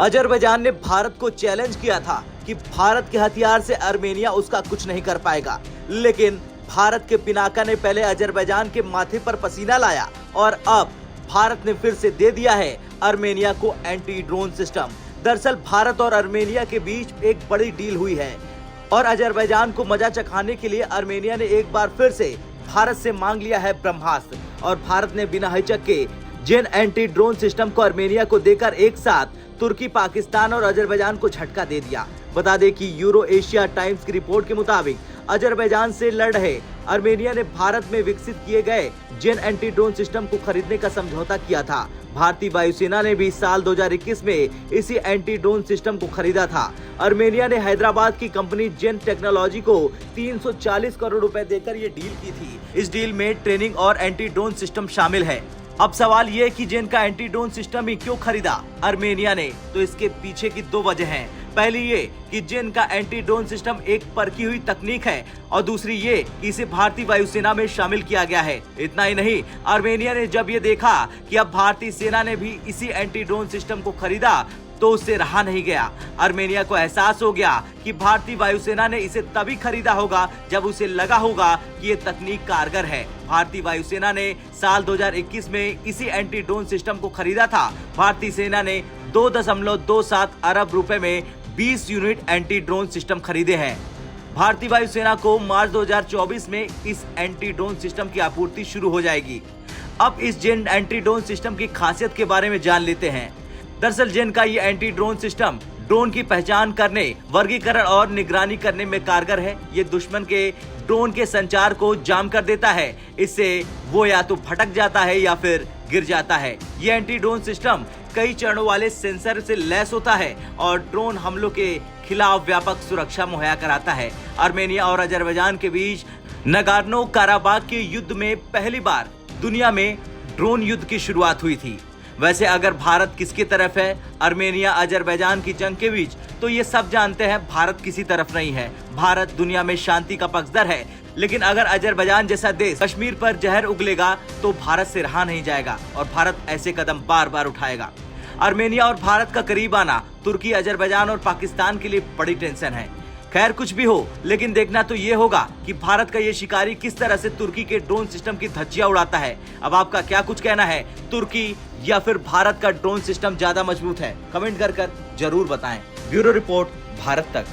Azerbaijan ने भारत को challenge किया था कि भारत के हथियार से आर्मेनिया उसका कुछ नहीं कर पाएगा, लेकिन भारत के पिनाका ने पहले अजरबैजान के माथे पर पसीना लाया और अब भारत ने फिर से दे दिया है आर्मेनिया को एंटी ड्रोन सिस्टम। दरअसल भारत और आर्मेनिया के बीच एक बड़ी डील हुई है और अजरबैजान को मजा चखाने के लिए आर्मेनिया ने एक बार फिर से भारत से मांग लिया है ब्रह्मास्त्र और भारत ने बिना हिचक के जेन एंटी ड्रोन सिस्टम को आर्मेनिया को देकर एक साथ तुर्की, पाकिस्तान और अजरबैजान को झटका दे दिया। बता दें कि यूरो एशिया टाइम्स की रिपोर्ट के मुताबिक अजरबैजान से लड़ रहे आर्मेनिया ने भारत में विकसित किए गए जेन एंटी ड्रोन सिस्टम को खरीदने का समझौता किया था। भारतीय वायुसेना ने भी साल 2021 में इसी एंटी ड्रोन सिस्टम को खरीदा था। आर्मेनिया ने हैदराबाद की कंपनी जेन टेक्नोलॉजी को 340 करोड़ रुपए देकर ये डील की थी। इस डील में ट्रेनिंग और एंटी ड्रोन सिस्टम शामिल है। अब सवाल ये कि जेन का एंटी ड्रोन सिस्टम ही क्यों खरीदा आर्मेनिया ने, तो इसके पीछे की दो वजह हैं। पहली ये कि जेन का एंटी ड्रोन सिस्टम एक परखी हुई तकनीक है और दूसरी ये कि इसे भारतीय वायुसेना में शामिल किया गया है। इतना ही नहीं, आर्मेनिया ने जब ये देखा कि अब भारतीय सेना ने भी इसी एंटी ड्रोन सिस्टम को खरीदा तो उससे रहा नहीं गया। आर्मेनिया को एहसास हो गया कि भारतीय वायुसेना ने इसे तभी खरीदा होगा जब उसे लगा होगा कि ये तकनीक कारगर है। भारतीय वायुसेना ने साल 2021 में इसी एंटी ड्रोन सिस्टम को खरीदा था। भारतीय सेना ने 2.27 अरब रुपए में 20 यूनिट एंटी ड्रोन सिस्टम खरीदे हैं। भारतीय वायुसेना को मार्च 2024 में इस एंटी ड्रोन सिस्टम की आपूर्ति शुरू हो जाएगी। अब इस जेन एंटी ड्रोन सिस्टम की खासियत के बारे में जान लेते हैं। दरअसल जेन का ये एंटी ड्रोन सिस्टम ड्रोन की पहचान करने, वर्गीकरण और निगरानी करने में कारगर है। ये दुश्मन के ड्रोन के संचार को जाम कर देता है। इससे वो या तो भटक जाता है या फिर गिर जाता है। ये एंटी ड्रोन सिस्टम कई चरणों वाले सेंसर से लैस होता है और ड्रोन हमलों के खिलाफ व्यापक सुरक्षा मुहैया कराता है। आर्मेनिया और अजरबैजान के बीच नगार्नो काराबाग के युद्ध में पहली बार दुनिया में ड्रोन युद्ध की शुरुआत हुई थी। वैसे अगर भारत किसकी तरफ है आर्मेनिया अजरबैजान की जंग के बीच, तो ये सब जानते हैं भारत किसी तरफ नहीं है। भारत दुनिया में शांति का पक्षधर है, लेकिन अगर अजरबैजान जैसा देश कश्मीर पर जहर उगलेगा तो भारत से रहा नहीं जाएगा और भारत ऐसे कदम बार बार उठाएगा। आर्मेनिया और भारत का करीब आना तुर्की, अजरबैजान और पाकिस्तान के लिए बड़ी टेंशन है। खैर कुछ भी हो, लेकिन देखना तो ये होगा कि भारत का ये शिकारी किस तरह से तुर्की के ड्रोन सिस्टम की धज्जियां उड़ाता है। अब आपका क्या कुछ कहना है, तुर्की या फिर भारत का ड्रोन सिस्टम ज्यादा मजबूत है? कमेंट कर जरूर बताएं। ब्यूरो रिपोर्ट, भारत तक।